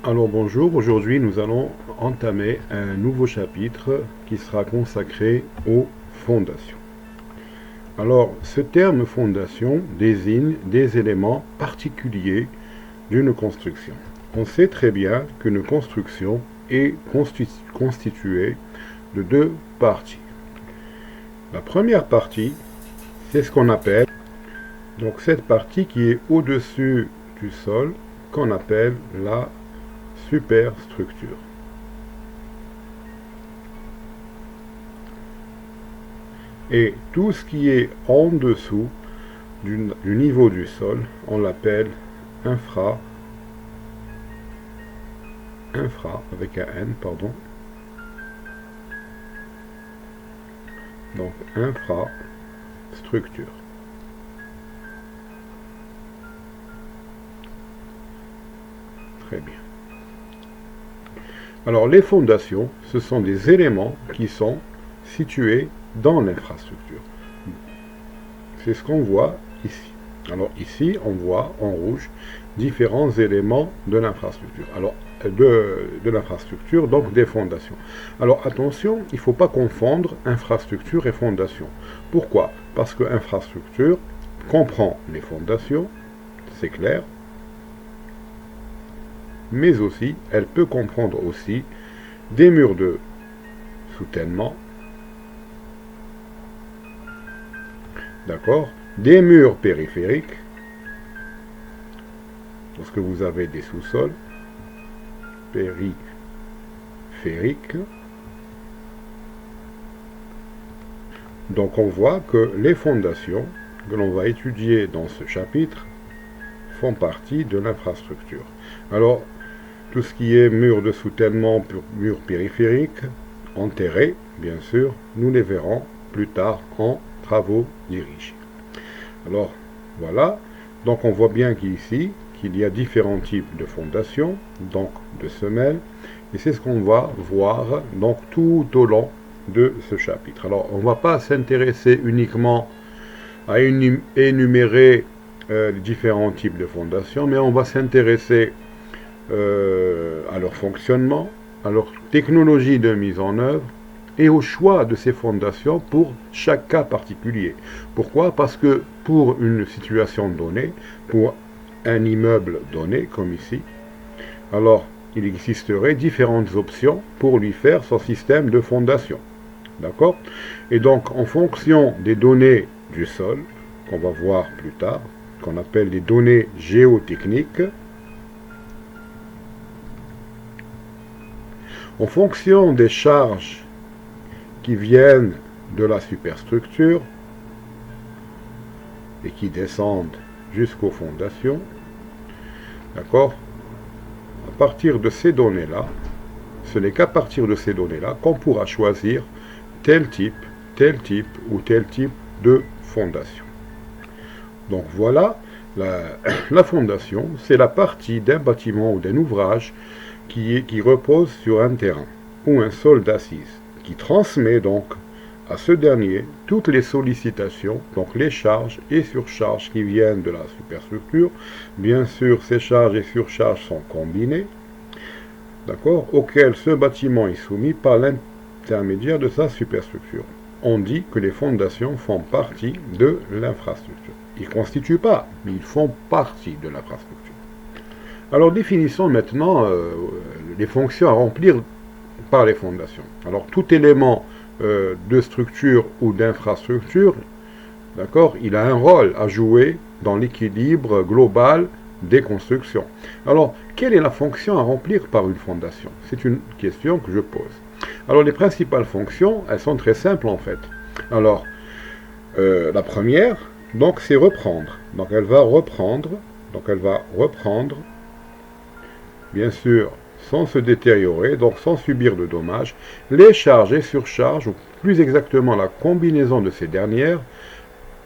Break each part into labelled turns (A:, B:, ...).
A: Alors bonjour, aujourd'hui nous allons entamer un nouveau chapitre qui sera consacré aux fondations. Alors ce terme fondation désigne des éléments particuliers d'une construction. On sait très bien qu'une construction est constituée de deux parties. La première partie, c'est ce qu'on appelle, donc cette partie qui est au-dessus du sol, qu'on appelle la superstructure. Et tout ce qui est en dessous du niveau du sol, on l'appelle infra avec un N, pardon. Donc infrastructure. Très bien. Alors les fondations, ce sont des éléments qui sont situés dans l'infrastructure. C'est ce qu'on voit ici. Alors ici, on voit en rouge différents éléments de l'infrastructure. Alors de l'infrastructure, donc des fondations. Alors attention, il ne faut pas confondre infrastructure et fondation. Pourquoi? Parce que infrastructure comprend les fondations, c'est clair, mais aussi, elle peut comprendre aussi des murs de soutènement, d'accord, des murs périphériques, lorsque vous avez des sous-sols périphériques. Donc on voit que les fondations que l'on va étudier dans ce chapitre font partie de l'infrastructure. Alors, tout ce qui est murs de soutènement, murs périphériques, enterrés, bien sûr, nous les verrons plus tard en travaux dirigés. Alors, voilà. Donc, on voit bien qu'ici, qu'il y a différents types de fondations, donc de semelles, et c'est ce qu'on va voir donc tout au long de ce chapitre. Alors, on ne va pas s'intéresser uniquement à énumérer les différents types de fondations, mais on va s'intéresser à leur fonctionnement, à leur technologie de mise en œuvre et au choix de ces fondations pour chaque cas particulier. Pourquoi? Parce que pour une situation donnée, pour un immeuble donné, comme ici, alors il existerait différentes options pour lui faire son système de fondation. D'accord? Et donc, en fonction des données du sol, qu'on va voir plus tard, qu'on appelle les données géotechniques, en fonction des charges qui viennent de la superstructure et qui descendent jusqu'aux fondations, d'accord? À partir de ces données-là, ce n'est qu'à partir de ces données-là qu'on pourra choisir tel type ou tel type de fondation. Donc voilà, la fondation, c'est la partie d'un bâtiment ou d'un ouvrage qui repose sur un terrain ou un sol d'assise, qui transmet donc à ce dernier toutes les sollicitations, donc les charges et surcharges qui viennent de la superstructure. Bien sûr, ces charges et surcharges sont combinées, d'accord, auxquelles ce bâtiment est soumis par l'intermédiaire de sa superstructure. On dit que les fondations font partie de l'infrastructure. Ils ne constituent pas, mais ils font partie de l'infrastructure. Alors définissons maintenant les fonctions à remplir par les fondations. Alors tout élément de structure ou d'infrastructure, d'accord, il a un rôle à jouer dans l'équilibre global des constructions. Alors, quelle est la fonction à remplir par une fondation? C'est une question que je pose. Alors les principales fonctions, elles sont très simples en fait. Alors, la première, donc c'est reprendre. Donc elle va reprendre, bien sûr, sans se détériorer, donc sans subir de dommages, les charges et surcharges, ou plus exactement la combinaison de ces dernières,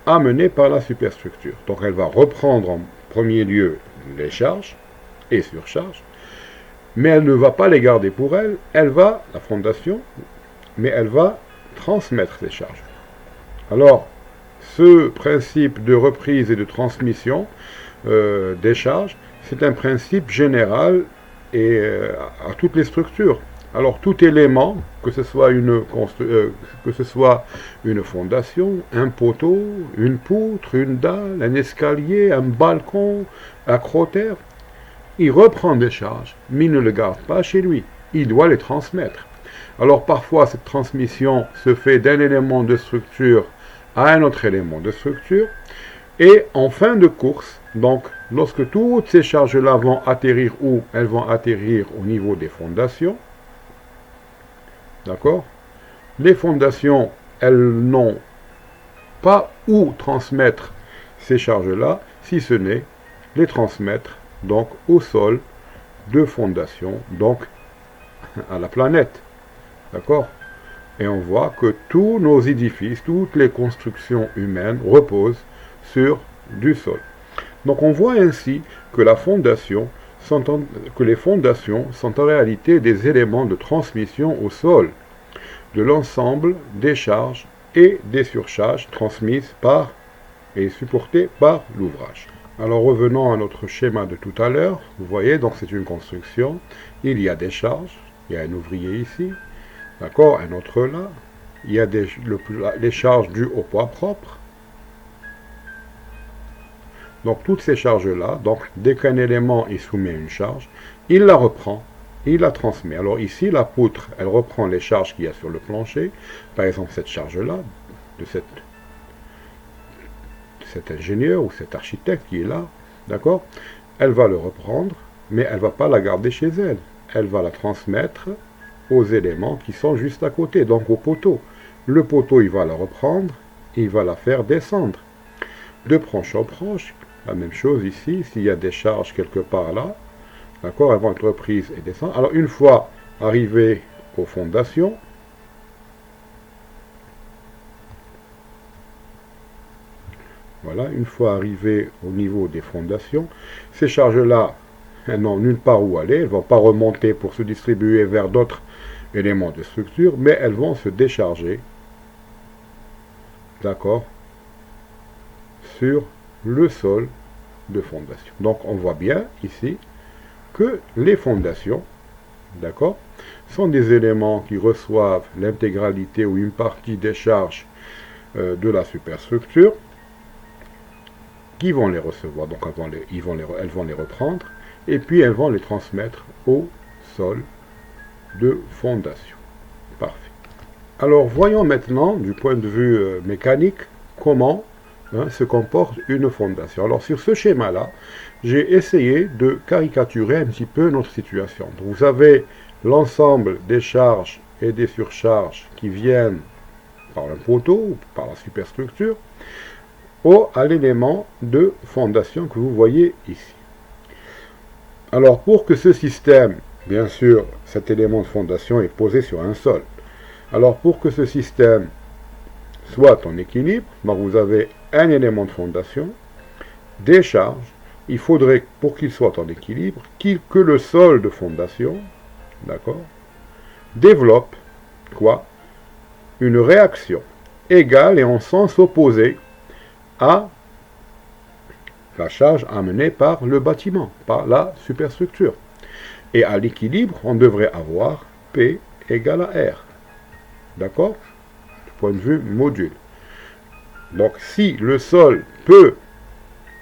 A: amenées par la superstructure. Donc elle va reprendre en premier lieu les charges et surcharges, mais elle ne va pas les garder pour elle, la fondation, mais elle va transmettre ces charges. Alors, ce principe de reprise et de transmission des charges, c'est un principe général et à toutes les structures. Alors tout élément, que ce soit une fondation, un poteau, une poutre, une dalle, un escalier, un balcon, un acrotère, il reprend des charges, mais il ne le garde pas chez lui. Il doit les transmettre. Alors parfois cette transmission se fait d'un élément de structure à un autre élément de structure. Et en fin de course, donc lorsque toutes ces charges-là vont atterrir où? Elles vont atterrir au niveau des fondations. D'accord? Les fondations, elles n'ont pas où transmettre ces charges-là, si ce n'est les transmettre donc au sol de fondation, donc à la planète. D'accord? Et on voit que tous nos édifices, toutes les constructions humaines reposent sur du sol. Donc on voit ainsi que les fondations sont en réalité des éléments de transmission au sol de l'ensemble des charges et des surcharges transmises par et supportées par l'ouvrage. Alors revenons à notre schéma de tout à l'heure. Vous voyez, donc c'est une construction. Il y a des charges. Il y a un ouvrier ici. D'accord, un autre là. Il y a les charges dues au poids propre. Donc toutes ces charges-là, donc dès qu'un élément est soumis à une charge, il la reprend, il la transmet. Alors ici, la poutre, elle reprend les charges qu'il y a sur le plancher. Par exemple, cette charge-là, de cet ingénieur ou cet architecte qui est là, d'accord, elle va le reprendre, mais elle ne va pas la garder chez elle. Elle va la transmettre aux éléments qui sont juste à côté, donc au poteau. Le poteau, il va la reprendre, il va la faire descendre. De branche en branche, la même chose ici, s'il y a des charges quelque part là, d'accord, elles vont être reprises et descendre. Alors une fois arrivé aux fondations, voilà, une fois arrivé au niveau des fondations, ces charges-là, elles n'ont nulle part où aller, elles ne vont pas remonter pour se distribuer vers d'autres éléments de structure, mais elles vont se décharger, d'accord, sur le sol de fondation. Donc on voit bien ici que les fondations, d'accord, sont des éléments qui reçoivent l'intégralité ou une partie des charges de la superstructure, qui vont les recevoir, donc elles vont les reprendre, et puis elles vont les transmettre au sol de fondation. Parfait. Alors voyons maintenant, du point de vue mécanique, comment se comporte une fondation. Alors sur ce schéma-là, j'ai essayé de caricaturer un petit peu notre situation. Donc, vous avez l'ensemble des charges et des surcharges qui viennent par un poteau, par la superstructure, à l'élément de fondation que vous voyez ici. Alors pour que ce système, bien sûr, cet élément de fondation est posé sur un sol. Alors pour que ce système soit en équilibre, donc vous avez un élément de fondation, des charges, il faudrait, pour qu'il soit en équilibre, que le sol de fondation, d'accord, développe, quoi, une réaction égale et en sens opposé à la charge amenée par le bâtiment, par la superstructure. Et à l'équilibre, on devrait avoir P égale à R. D'accord? Du point de vue module. Donc si le sol peut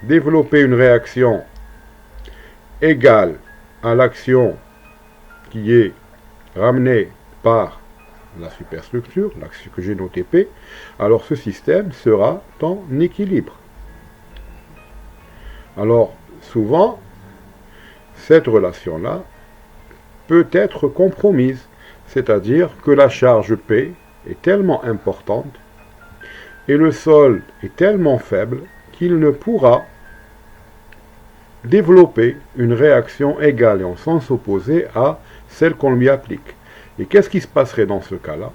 A: développer une réaction égale à l'action qui est ramenée par la superstructure, l'action que j'ai notée P, alors ce système sera en équilibre. Alors souvent, cette relation-là peut être compromise, c'est-à-dire que la charge P est tellement importante et le sol est tellement faible qu'il ne pourra développer une réaction égale et en sens opposé à celle qu'on lui applique. Et qu'est-ce qui se passerait dans ce cas-là?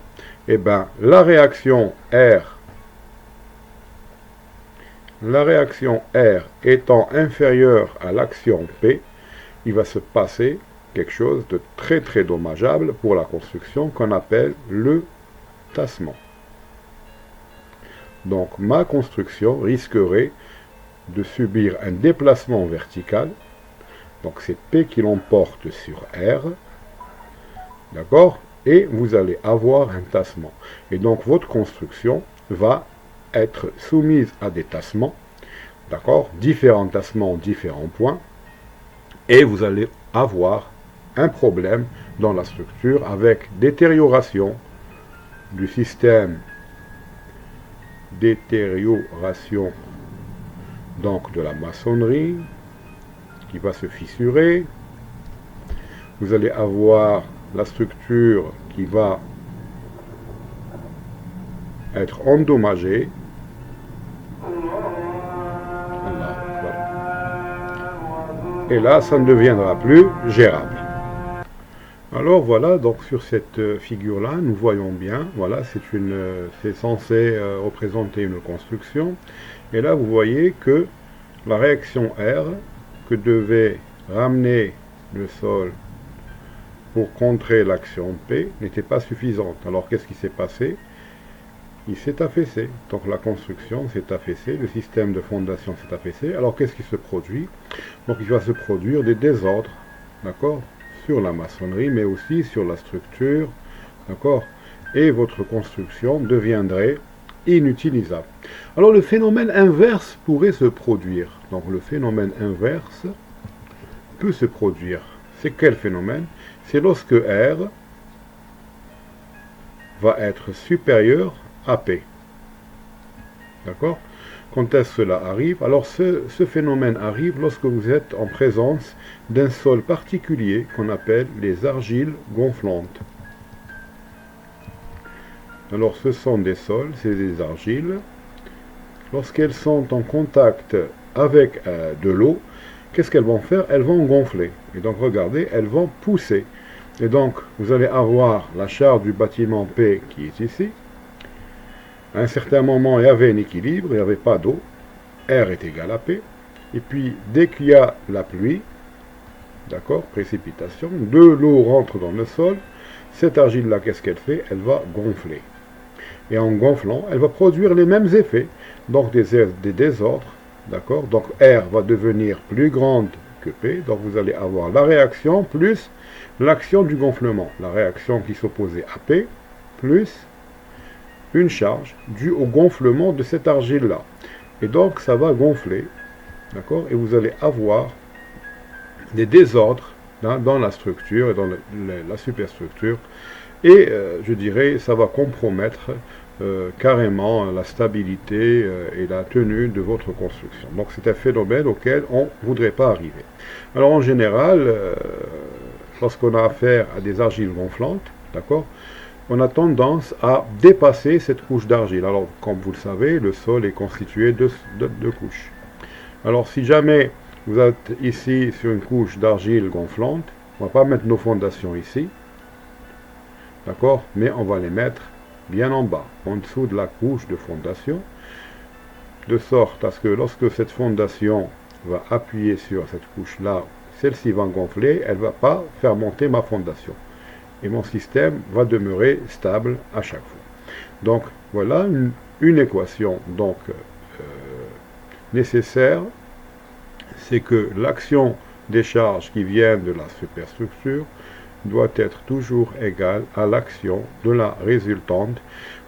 A: Eh bien, la réaction R étant inférieure à l'action P, il va se passer quelque chose de très très dommageable pour la construction qu'on appelle le tassement. Donc ma construction risquerait de subir un déplacement vertical Donc c'est P qui l'emporte sur R, d'accord? Et vous allez avoir un tassement. Et donc votre construction va être soumise à des tassements, d'accord? Différents tassements, différents points. Et vous allez avoir un problème dans la structure avec détérioration du système, détérioration donc de la maçonnerie qui va se fissurer. Vous allez avoir la structure qui va être endommagée. Et là, ça ne deviendra plus gérable. Alors voilà, donc sur cette figure-là, nous voyons bien, voilà, c'est censé représenter une construction. Et là, vous voyez que la réaction R, que devait ramener le sol pour contrer l'action P, n'était pas suffisante. Alors qu'est-ce qui s'est passé? Il s'est affaissé. Donc la construction s'est affaissée, le système de fondation s'est affaissé. Alors qu'est-ce qui se produit? Donc il va se produire des désordres, d'accord, sur la maçonnerie, mais aussi sur la structure, d'accord, et votre construction deviendrait inutilisable. Alors le phénomène inverse pourrait se produire. Donc le phénomène inverse peut se produire. C'est quel phénomène? C'est lorsque R va être supérieur à P. D'accord? Quand est-ce que cela arrive? Alors ce phénomène arrive lorsque vous êtes en présence d'un sol particulier qu'on appelle les argiles gonflantes. Alors ce sont des sols, c'est des argiles. Lorsqu'elles sont en contact avec de l'eau, qu'est-ce qu'elles vont faire? Elles vont gonfler. Et donc regardez, elles vont pousser. Et donc vous allez avoir la charge du bâtiment P qui est ici. À un certain moment, il y avait un équilibre, il n'y avait pas d'eau. R est égal à P. Et puis, dès qu'il y a la pluie, d'accord, précipitation, de l'eau rentre dans le sol. Cette argile-là, qu'est-ce qu'elle fait? Elle va gonfler. Et en gonflant, elle va produire les mêmes effets. Donc, des désordres, d'accord. Donc, R va devenir plus grande que P. Donc, vous allez avoir la réaction plus l'action du gonflement. La réaction qui s'opposait à P plus une charge due au gonflement de cette argile-là. Et donc, ça va gonfler, d'accord? Et vous allez avoir des désordres dans la structure et dans la superstructure. Et, je dirais, ça va compromettre carrément la stabilité et la tenue de votre construction. Donc, c'est un phénomène auquel on ne voudrait pas arriver. Alors, en général, lorsqu'on a affaire à des argiles gonflantes, d'accord, on a tendance à dépasser cette couche d'argile. Alors, comme vous le savez, le sol est constitué de deux couches. Alors, si jamais vous êtes ici sur une couche d'argile gonflante, on ne va pas mettre nos fondations ici, d'accord, mais on va les mettre bien en bas, en dessous de la couche de fondation, de sorte à ce que lorsque cette fondation va appuyer sur cette couche-là, celle-ci va gonfler, elle ne va pas faire monter ma fondation. Et mon système va demeurer stable à chaque fois. Donc, voilà une équation donc, nécessaire, c'est que l'action des charges qui viennent de la superstructure doit être toujours égale à l'action de la résultante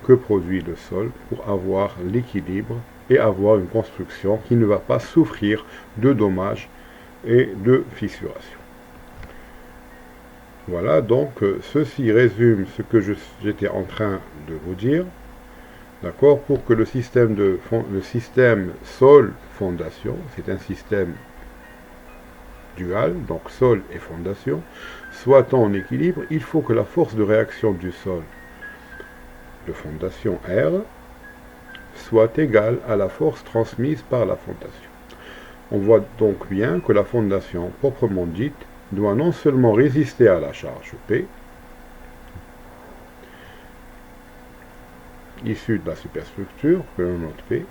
A: que produit le sol pour avoir l'équilibre et avoir une construction qui ne va pas souffrir de dommages et de fissuration. Voilà, donc ceci résume ce que j'étais en train de vous dire, d'accord, pour que le système sol-fondation, c'est un système dual, donc sol et fondation, soit en équilibre, il faut que la force de réaction du sol de fondation R soit égale à la force transmise par la fondation. On voit donc bien que la fondation proprement dite doit non seulement résister à la charge P, issue de la superstructure, que l'on note P,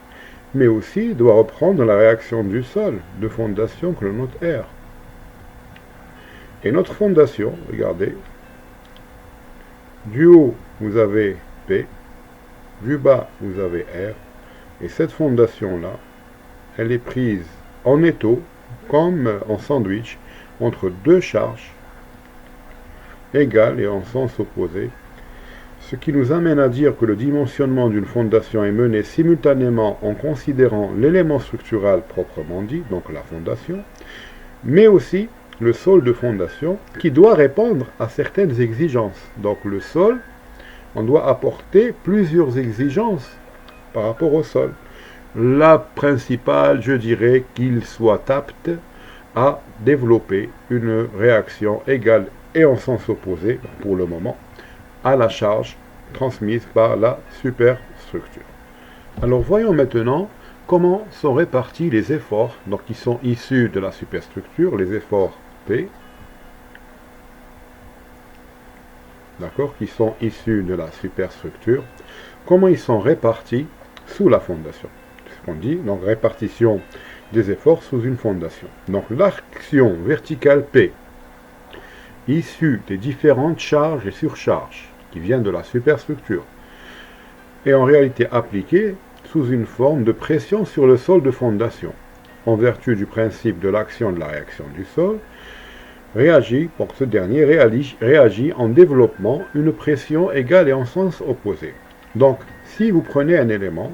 A: mais aussi doit reprendre la réaction du sol de fondation que l'on note R. Et notre fondation, regardez, du haut vous avez P, du bas vous avez R, et cette fondation-là, elle est prise en étau, comme en sandwich, entre deux charges égales et en sens opposé, ce qui nous amène à dire que le dimensionnement d'une fondation est mené simultanément en considérant l'élément structural proprement dit, donc la fondation, mais aussi le sol de fondation qui doit répondre à certaines exigences. Donc le sol, on doit apporter plusieurs exigences par rapport au sol. La principale, je dirais, qu'il soit apte à développer une réaction égale et en sens opposé, pour le moment, à la charge transmise par la superstructure. Alors voyons maintenant comment sont répartis les efforts donc, qui sont issus de la superstructure, les efforts P, d'accord, qui sont issus de la superstructure, comment ils sont répartis sous la fondation. C'est ce qu'on dit, donc répartition des efforts sous une fondation. Donc l'action verticale P, issue des différentes charges et surcharges qui viennent de la superstructure, est en réalité appliquée sous une forme de pression sur le sol de fondation, en vertu du principe de l'action de la réaction du sol, réagit, pour que ce dernier réagit en développement une pression égale et en sens opposé. Donc, si vous prenez un élément,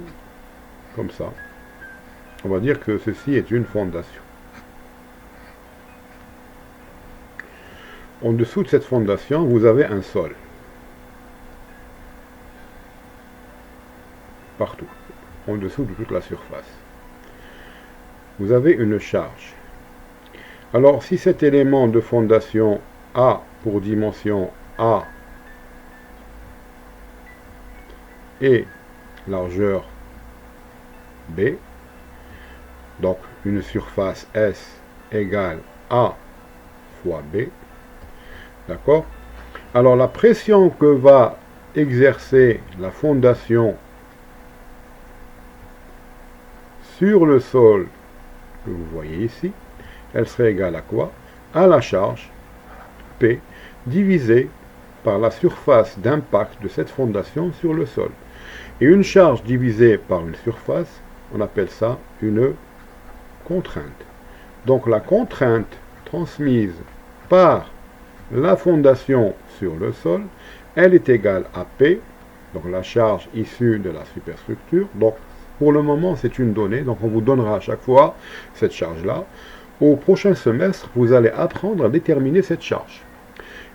A: comme ça, on va dire que ceci est une fondation. En dessous de cette fondation, vous avez un sol. Partout, en dessous de toute la surface. Vous avez une charge. Alors, si cet élément de fondation A pour dimension A et largeur B, donc une surface S égale A fois B, d'accord? Alors, la pression que va exercer la fondation sur le sol que vous voyez ici, elle serait égale à quoi? À la charge P divisée par la surface d'impact de cette fondation sur le sol. Et une charge divisée par une surface, on appelle ça une contrainte. Donc la contrainte transmise par la fondation sur le sol, elle est égale à P, donc la charge issue de la superstructure. Donc pour le moment, c'est une donnée, donc on vous donnera à chaque fois cette charge-là. Au prochain semestre, vous allez apprendre à déterminer cette charge.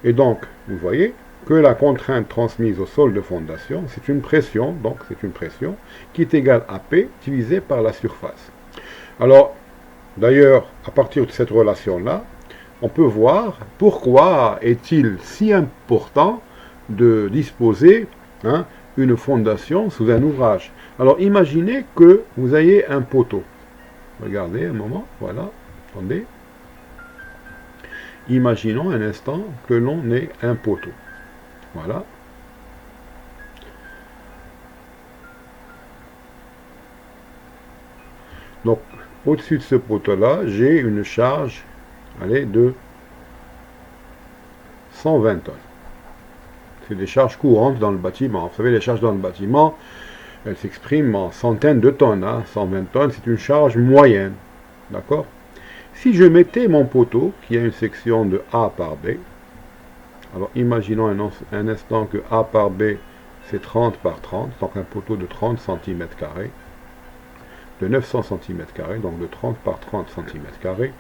A: Et donc, vous voyez que la contrainte transmise au sol de fondation, c'est une pression, donc c'est une pression qui est égale à P divisé par la surface. Alors, d'ailleurs, à partir de cette relation-là, on peut voir pourquoi est-il si important de disposer une fondation sous un ouvrage. Alors, imaginez que vous ayez un poteau. Regardez un moment, voilà, attendez. Imaginons un instant que l'on ait un poteau. Voilà. Donc, au-dessus de ce poteau-là, j'ai une charge, allez, de 120 tonnes. C'est des charges courantes dans le bâtiment. Vous savez, les charges dans le bâtiment, elles s'expriment en centaines de tonnes. 120 tonnes, c'est une charge moyenne. D'accord? Si je mettais mon poteau, qui a une section de A par B, alors imaginons un instant que A par B, c'est 30 par 30, donc un poteau de 30 cm², de 900 cm², donc de 30 par 30 cm².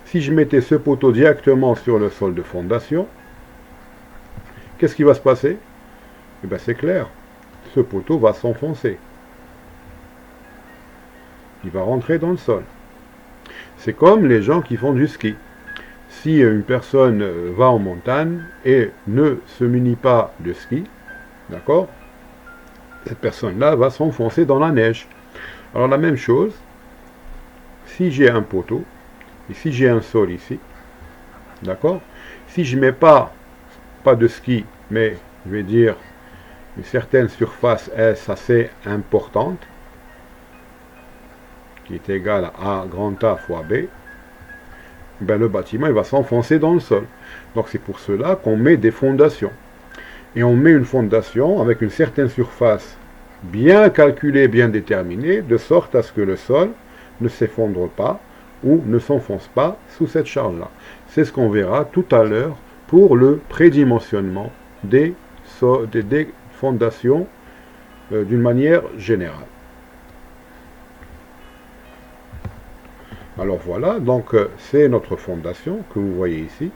A: Si je mettais ce poteau directement sur le sol de fondation, qu'est-ce qui va se passer? Eh bien c'est clair, ce poteau va s'enfoncer. Il va rentrer dans le sol. C'est comme les gens qui font du ski. Si une personne va en montagne et ne se munit pas de ski, d'accord, cette personne-là va s'enfoncer dans la neige. Alors la même chose, si j'ai un poteau, et si j'ai un sol ici, d'accord, si je ne mets pas de ski, mais je vais dire une certaine surface S assez importante, qui est égale à A grand A fois B, ben le bâtiment il va s'enfoncer dans le sol. Donc c'est pour cela qu'on met des fondations. Et on met une fondation avec une certaine surface bien calculée, bien déterminée, de sorte à ce que le sol ne s'effondre pas ou ne s'enfonce pas sous cette charge-là. C'est ce qu'on verra tout à l'heure pour le prédimensionnement des fondations d'une manière générale. Alors voilà, donc c'est notre fondation que vous voyez ici,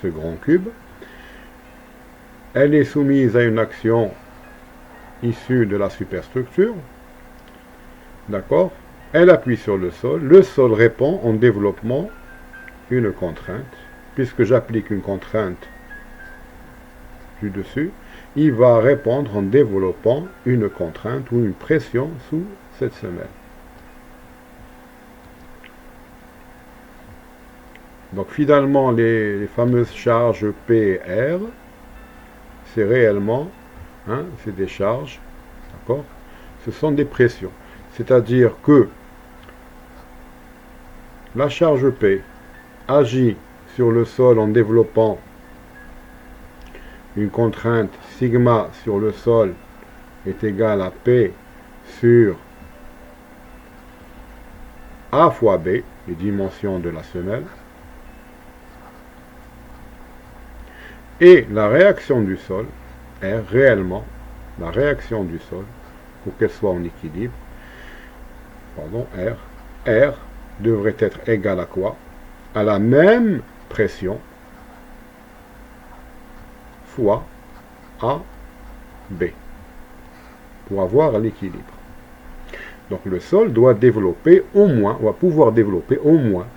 A: ce grand cube. Elle est soumise à une action issue de la superstructure. D'accord? Elle appuie sur le sol répond en développement une contrainte. Puisque j'applique une contrainte du dessus, il va répondre en développant une contrainte ou une pression sous cette semelle. Donc finalement, les fameuses charges P et R, c'est réellement, c'est des charges, d'accord? Ce sont des pressions. C'est-à-dire que la charge P agit sur le sol en développant une contrainte sigma sur le sol est égal à P sur A fois B, les dimensions de la semelle. Et la réaction du sol est réellement la réaction du sol, pour qu'elle soit en équilibre, R devrait être égal à quoi? À la même pression fois AB, pour avoir l'équilibre. Donc le sol doit développer au moins, va pouvoir développer au moins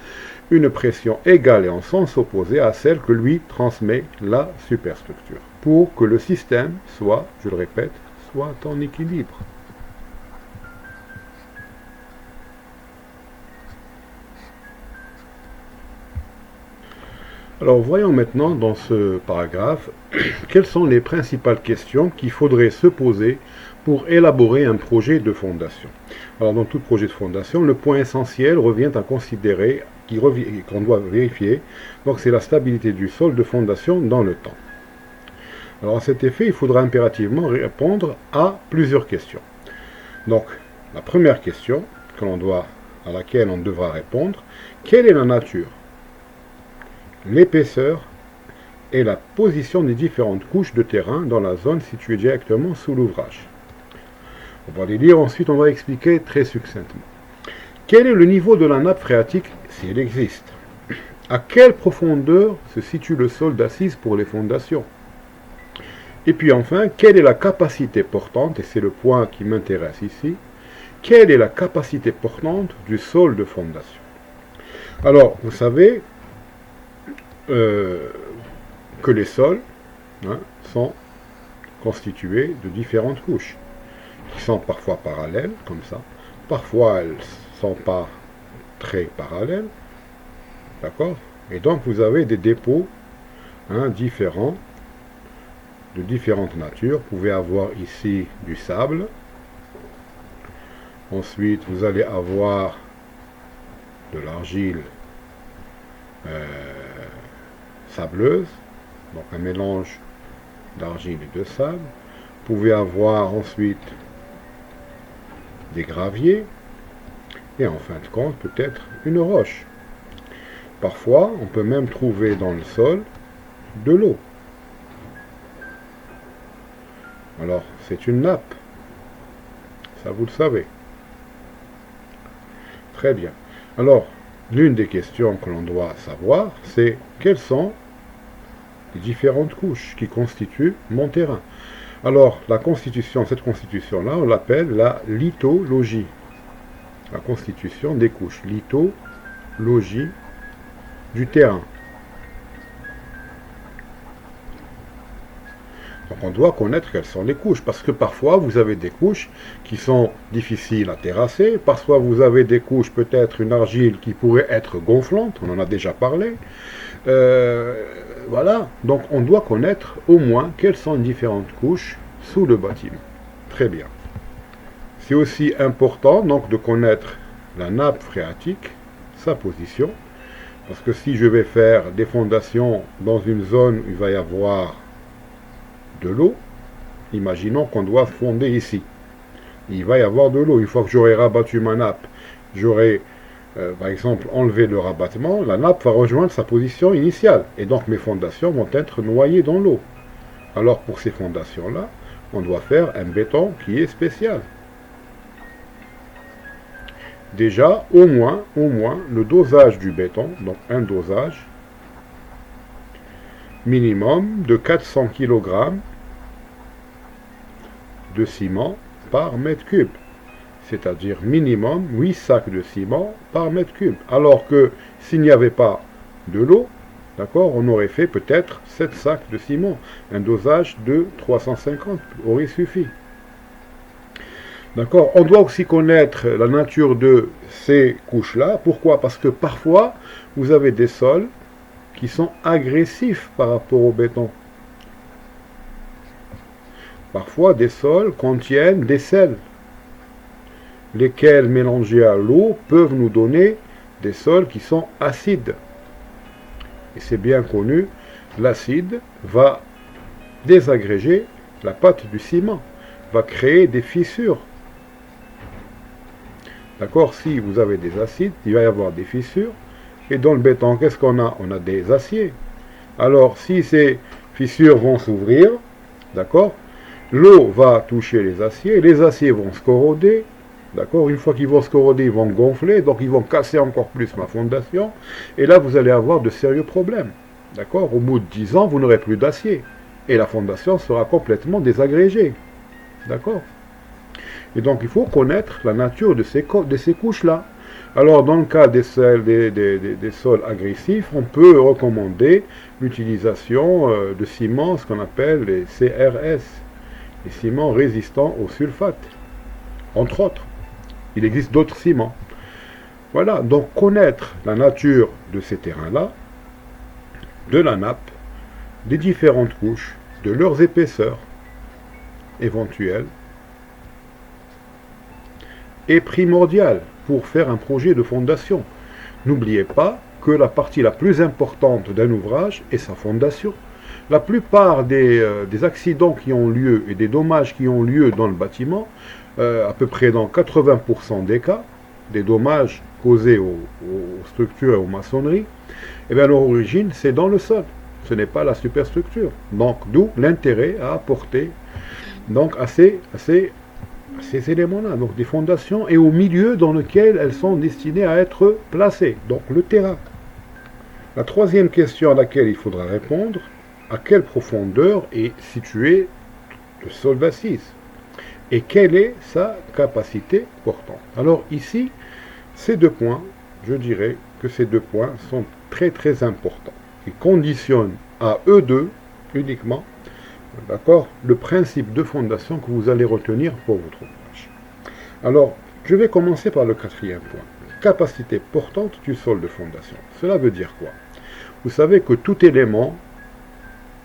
A: une pression égale et en sens opposé à celle que lui transmet la superstructure, pour que le système soit, je le répète, soit en équilibre. Alors voyons maintenant dans ce paragraphe quelles sont les principales questions qu'il faudrait se poser pour élaborer un projet de fondation. Alors dans tout projet de fondation, le point essentiel revient à considérer, qu'on doit vérifier, donc c'est la stabilité du sol de fondation dans le temps. Alors à cet effet, il faudra impérativement répondre à plusieurs questions. Donc la première question à laquelle on devra répondre, quelle est la nature, l'épaisseur et la position des différentes couches de terrain dans la zone située directement sous l'ouvrage. On va les lire, ensuite on va expliquer très succinctement. Quel est le niveau de la nappe phréatique, s'il existe? À quelle profondeur se situe le sol d'assise pour les fondations? Et puis enfin, quelle est la capacité portante, et c'est le point qui m'intéresse ici, quelle est la capacité portante du sol de fondation? Alors, vous savez que les sols sont constitués de différentes couches, qui sont parfois parallèles, comme ça, parfois elles ne sont pas très parallèles, d'accord? Et donc vous avez des dépôts différents, de différentes natures. Vous pouvez avoir ici du sable, ensuite vous allez avoir de l'argile sableuse, donc un mélange d'argile et de sable. Vous pouvez avoir ensuite des graviers, et en fin de compte peut-être une roche. Parfois on peut même trouver dans le sol de l'eau. Alors c'est une nappe, ça vous le savez. Très bien. Alors l'une des questions que l'on doit savoir, c'est quelles sont les différentes couches qui constituent mon terrain. Alors, cette constitution-là, on l'appelle la lithologie. La constitution des couches. Lithologie du terrain. Donc on doit connaître quelles sont les couches, parce que parfois vous avez des couches qui sont difficiles à terrasser, parfois vous avez des couches, peut-être une argile qui pourrait être gonflante, on en a déjà parlé. Voilà, donc on doit connaître au moins quelles sont les différentes couches sous le bâtiment. Très bien. C'est aussi important donc de connaître la nappe phréatique, sa position, parce que si je vais faire des fondations dans une zone où il va y avoir de l'eau, imaginons qu'on doit fonder ici. Il va y avoir de l'eau. Une fois que j'aurai rabattu ma nappe, j'aurai par exemple, enlever le rabattement, la nappe va rejoindre sa position initiale. Et donc mes fondations vont être noyées dans l'eau. Alors pour ces fondations-là, on doit faire un béton qui est spécial. Déjà, au moins, le dosage du béton, donc un dosage minimum de 400 kg de ciment par mètre cube. C'est-à-dire minimum 8 sacs de ciment par mètre cube. Alors que s'il n'y avait pas de l'eau, d'accord, on aurait fait peut-être 7 sacs de ciment. Un dosage de 350 aurait suffi. D'accord. On doit aussi connaître la nature de ces couches-là. Pourquoi? Parce que parfois, vous avez des sols qui sont agressifs par rapport au béton. Parfois, des sols contiennent des sels, lesquels, mélangés à l'eau, peuvent nous donner des sols qui sont acides. Et c'est bien connu, l'acide va désagréger la pâte du ciment, va créer des fissures. D'accord? Si vous avez des acides, il va y avoir des fissures. Et dans le béton, qu'est-ce qu'on a? On a des aciers. Alors, si ces fissures vont s'ouvrir, d'accord, l'eau va toucher les aciers vont se corroder, d'accord, une fois qu'ils vont se corroder, ils vont gonfler, donc ils vont casser encore plus ma fondation, et là, vous allez avoir de sérieux problèmes, d'accord. Au bout de 10 ans, vous n'aurez plus d'acier, et la fondation sera complètement désagrégée, d'accord. Et donc, il faut connaître la nature de ces couches-là. Alors, dans le cas des sols agressifs, on peut recommander l'utilisation de ciments, ce qu'on appelle les CRS, les ciments résistants au sulfate, entre autres. Il existe d'autres ciments. Voilà, donc connaître la nature de ces terrains-là, de la nappe, des différentes couches, de leurs épaisseurs éventuelles, est primordial pour faire un projet de fondation. N'oubliez pas que la partie la plus importante d'un ouvrage est sa fondation. La plupart des accidents qui ont lieu et des dommages qui ont lieu dans le bâtiment, à peu près dans 80% des cas, des dommages causés aux structures et aux maçonneries, eh bien leur origine c'est dans le sol, ce n'est pas la superstructure. Donc d'où l'intérêt à apporter donc à ces éléments-là, donc des fondations, et au milieu dans lequel elles sont destinées à être placées, donc le terrain. La troisième question à laquelle il faudra répondre, à quelle profondeur est situé le sol d'assise et quelle est sa capacité portante. Alors ici, ces deux points, je dirais que ces deux points sont très très importants. Ils conditionnent à eux deux uniquement, d'accord, le principe de fondation que vous allez retenir pour votre ouvrage. Alors, je vais commencer par le quatrième point. Capacité portante du sol de fondation. Cela veut dire quoi? Vous savez que tout élément,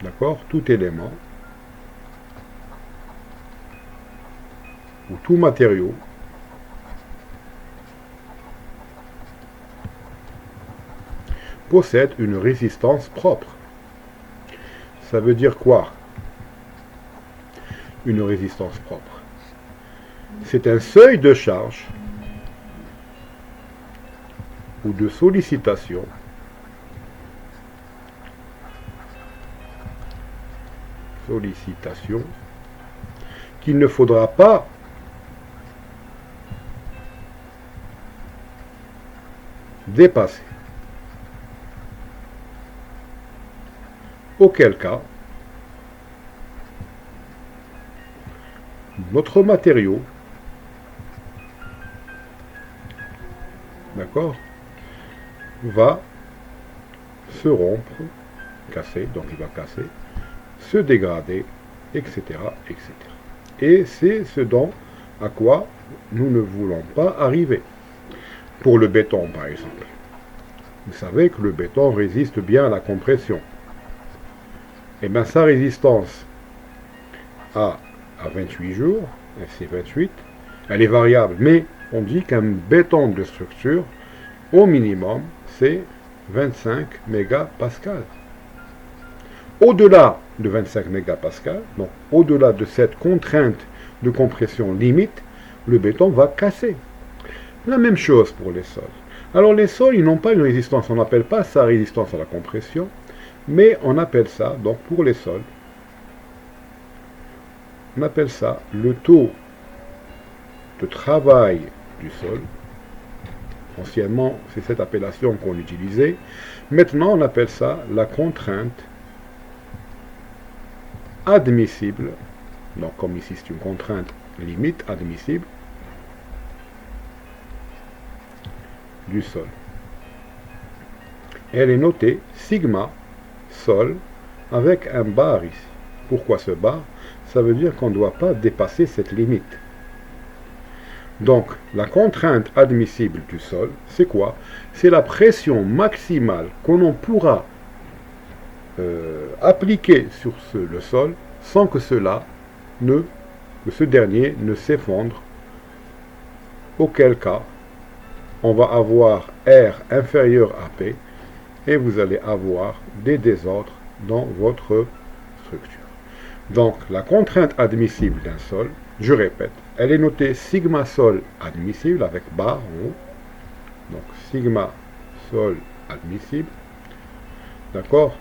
A: d'accord, tout élément, ou tout matériau, possède une résistance propre. Ça veut dire quoi? Une résistance propre. C'est un seuil de charge ou de sollicitation qu'il ne faudra pas dépasser. Auquel cas, notre matériau, d'accord, va se rompre, casser, donc il va casser, se dégrader, etc., etc. Et c'est ce à quoi nous ne voulons pas arriver. Pour le béton, par exemple. Vous savez que le béton résiste bien à la compression. Et bien sa résistance à 28 jours, FC28, elle est variable, mais on dit qu'un béton de structure, au minimum, c'est 25 mégapascales. Au-delà de 25 mégapascales, donc au-delà de cette contrainte de compression limite, le béton va casser. La même chose pour les sols. Alors les sols, ils n'ont pas une résistance, on n'appelle pas ça résistance à la compression, mais on appelle ça, donc pour les sols, on appelle ça le taux de travail du sol. Anciennement, c'est cette appellation qu'on utilisait. Maintenant, on appelle ça la contrainte admissible. Donc, comme ici, c'est une contrainte limite admissible du sol. Elle est notée sigma sol avec un bar ici. Pourquoi ce bar? Ça veut dire qu'on ne doit pas dépasser cette limite. Donc, la contrainte admissible du sol, c'est quoi? C'est la pression maximale qu'on pourra appliquer sur le sol sans que ce dernier ne s'effondre, auquel cas on va avoir R inférieur à P et vous allez avoir des désordres dans votre structure. Donc la contrainte admissible d'un sol, je répète, elle est notée sigma sol admissible avec barre en haut. Donc sigma sol admissible, d'accord?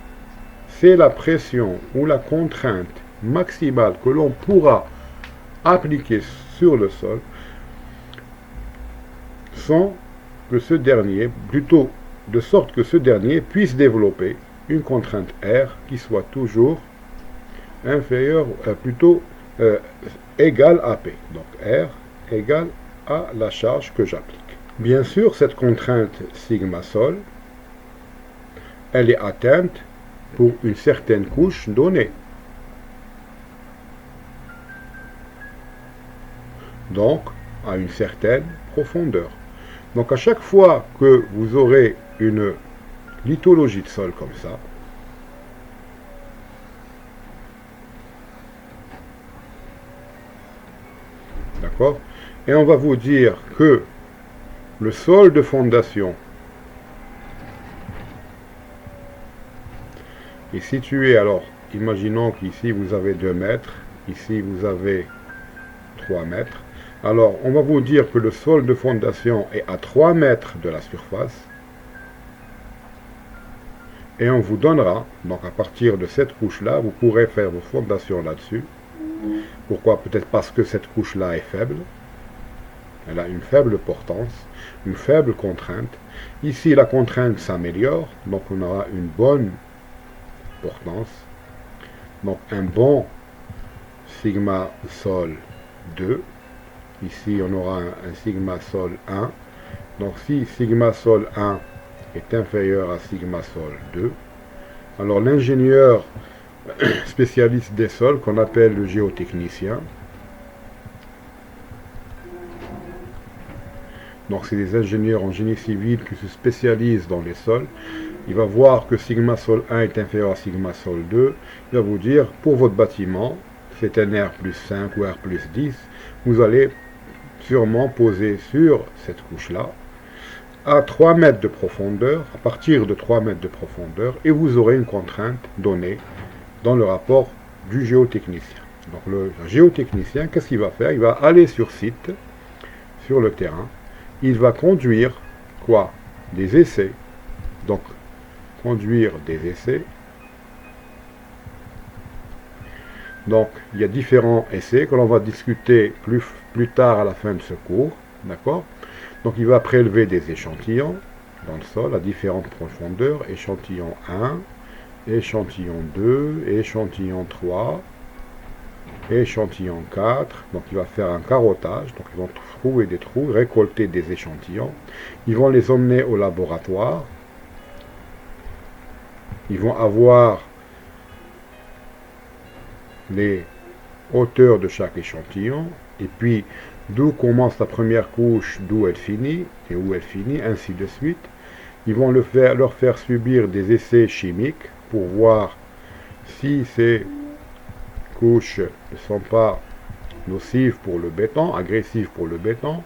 A: C'est la pression ou la contrainte maximale que l'on pourra appliquer sur le sol sans que ce dernier, plutôt de sorte que ce dernier puisse développer une contrainte R qui soit toujours inférieure, égale à P. Donc R égale à la charge que j'applique. Bien sûr, cette contrainte sigma sol, elle est atteinte pour une certaine couche donnée. Donc, à une certaine profondeur. Donc, à chaque fois que vous aurez une lithologie de sol comme ça, d'accord, et on va vous dire que le sol de fondation est situé, alors, imaginons qu'ici vous avez 2 mètres, ici vous avez 3 mètres. Alors, on va vous dire que le sol de fondation est à 3 mètres de la surface. Et on vous donnera, donc à partir de cette couche-là, vous pourrez faire vos fondations là-dessus. Pourquoi? Peut-être parce que cette couche-là est faible. Elle a une faible portance, une faible contrainte. Ici, la contrainte s'améliore, donc on aura une bonne portance. Donc un bon sigma sol 2. Ici, on aura un sigma sol 1. Donc, si sigma sol 1 est inférieur à sigma sol 2, alors l'ingénieur spécialiste des sols, qu'on appelle le géotechnicien, donc c'est des ingénieurs en génie civil qui se spécialisent dans les sols, il va voir que sigma sol 1 est inférieur à sigma sol 2, il va vous dire, pour votre bâtiment, c'est un R plus 5 ou R plus 10, vous allez sûrement poser sur cette couche-là, à 3 mètres de profondeur, à partir de 3 mètres de profondeur, et vous aurez une contrainte donnée dans le rapport du géotechnicien. Donc le géotechnicien, qu'est-ce qu'il va faire? Il va aller sur site, sur le terrain, il va conduire quoi? Des essais. Donc, conduire des essais. Donc, il y a différents essais que l'on va discuter plus tard à la fin de ce cours, d'accord? Donc, il va prélever des échantillons dans le sol à différentes profondeurs, échantillon 1, échantillon 2, échantillon 3, échantillon 4, donc il va faire un carottage, donc ils vont trouver des trous, récolter des échantillons, ils vont les emmener au laboratoire, ils vont avoir les hauteurs de chaque échantillon, et puis d'où commence la première couche, d'où elle finit, et où elle finit, ainsi de suite. Ils vont leur faire subir des essais chimiques pour voir si ces couches ne sont pas nocives pour le béton, agressives pour le béton.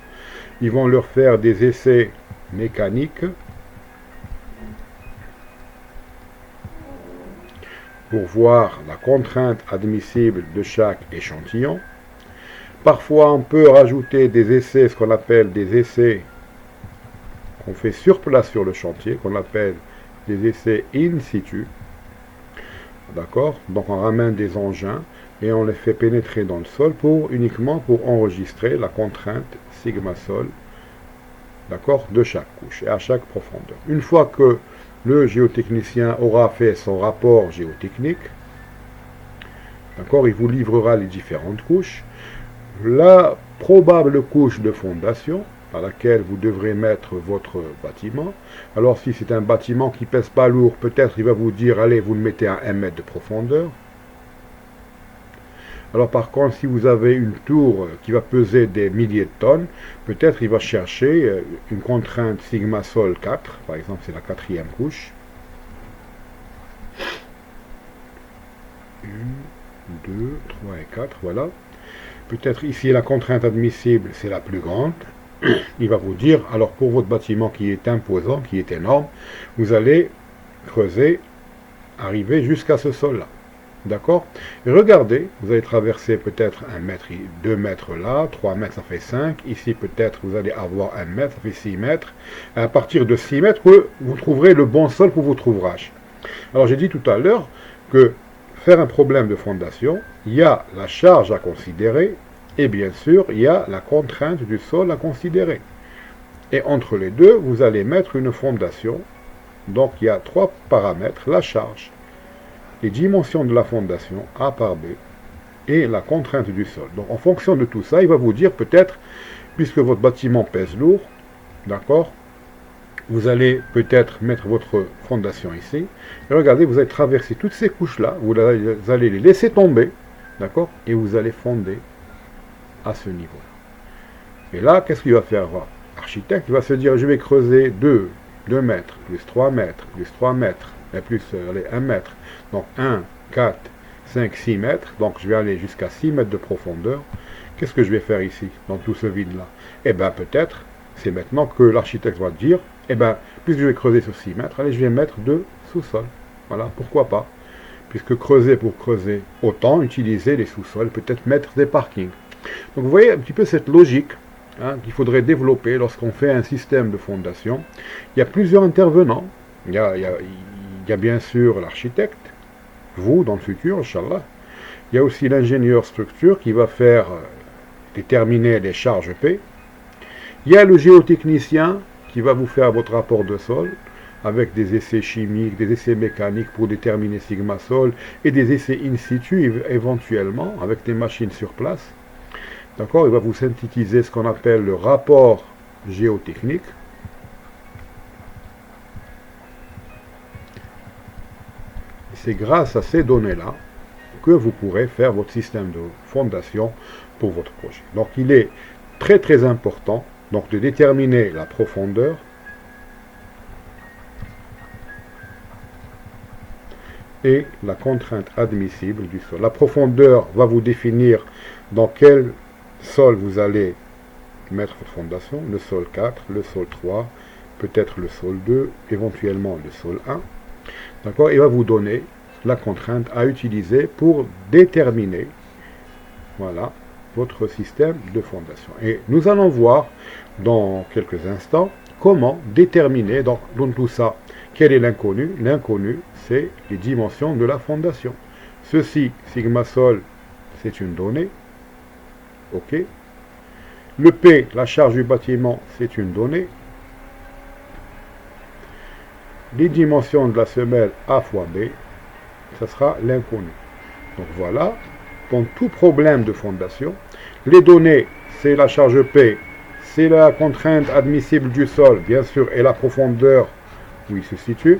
A: Ils vont leur faire des essais mécaniques pour voir la contrainte admissible de chaque échantillon. Parfois, on peut rajouter des essais, ce qu'on appelle des essais qu'on fait sur place sur le chantier, qu'on appelle des essais in situ. D'accord? Donc on ramène des engins et on les fait pénétrer dans le sol uniquement pour enregistrer la contrainte sigma sol, d'accord, de chaque couche et à chaque profondeur. Une fois que le géotechnicien aura fait son rapport géotechnique, d'accord, il vous livrera les différentes couches, la probable couche de fondation à laquelle vous devrez mettre votre bâtiment. Alors si c'est un bâtiment qui pèse pas lourd, peut-être il va vous dire, allez, vous le mettez à 1 mètre de profondeur. Alors par contre, si vous avez une tour qui va peser des milliers de tonnes, peut-être il va chercher une contrainte sigma sol 4, par exemple c'est la 4e couche. 1, 2, 3 et 4, voilà. Peut-être ici la contrainte admissible, c'est la plus grande. Il va vous dire, alors pour votre bâtiment qui est imposant, qui est énorme, vous allez creuser, arriver jusqu'à ce sol-là. D'accord? Et regardez, vous allez traverser peut-être 1 mètre, 2 mètres là, 3 mètres, ça fait 5. Ici, peut-être, vous allez avoir 1 mètre, ça fait 6 mètres. Et à partir de 6 mètres, vous trouverez le bon sol pour votre ouvrage. Alors, j'ai dit tout à l'heure que faire un problème de fondation, il y a la charge à considérer et bien sûr, il y a la contrainte du sol à considérer. Et entre les deux, vous allez mettre une fondation. Donc, il y a 3 paramètres, la charge, les dimensions de la fondation, A par B, et la contrainte du sol. Donc, en fonction de tout ça, il va vous dire peut-être, puisque votre bâtiment pèse lourd, d'accord, vous allez peut-être mettre votre fondation ici. Et regardez, vous allez traverser toutes ces couches-là, vous allez les laisser tomber, d'accord, et vous allez fonder à ce niveau-là. Et là, qu'est-ce qu'il va faire l'architecte? Il va se dire, je vais creuser 2 mètres, plus 3 mètres, plus 3 mètres, et plus 1 mètre. Donc 1, 4, 5, 6 mètres. Donc je vais aller jusqu'à 6 mètres de profondeur. Qu'est-ce que je vais faire ici, dans tout ce vide-là? Eh bien, peut-être, c'est maintenant que l'architecte va dire, eh bien, puisque je vais creuser sur 6 mètres, allez, je vais mettre 2 sous-sols. Voilà, pourquoi pas? Puisque creuser pour creuser, autant utiliser les sous-sols, peut-être mettre des parkings. Donc vous voyez un petit peu cette logique qu'il faudrait développer lorsqu'on fait un système de fondation. Il y a plusieurs intervenants. Il y a bien sûr l'architecte, vous dans le futur, Inch'Allah. Il y a aussi l'ingénieur structure qui va faire déterminer les charges P. Il y a le géotechnicien qui va vous faire votre rapport de sol avec des essais chimiques, des essais mécaniques pour déterminer sigma sol et des essais in situ éventuellement avec des machines sur place. D'accord, il va vous synthétiser ce qu'on appelle le rapport géotechnique. C'est grâce à ces données-là que vous pourrez faire votre système de fondation pour votre projet. Donc il est très très important donc, de déterminer la profondeur et la contrainte admissible du sol. La profondeur va vous définir dans quel sol vous allez mettre votre fondation, le sol 4, le sol 3, peut-être le sol 2, éventuellement le sol 1. D'accord? Il va vous donner la contrainte à utiliser pour déterminer, voilà, votre système de fondation. Et nous allons voir dans quelques instants comment déterminer, donc, dans tout ça, quel est l'inconnu? L'inconnu, c'est les dimensions de la fondation. Ceci, sigma sol, c'est une donnée. OK. Le P, la charge du bâtiment, c'est une donnée. Les dimensions de la semelle A fois B, ça sera l'inconnu. Donc voilà, dans tout problème de fondation, les données, c'est la charge P, c'est la contrainte admissible du sol, bien sûr, et la profondeur où il se situe.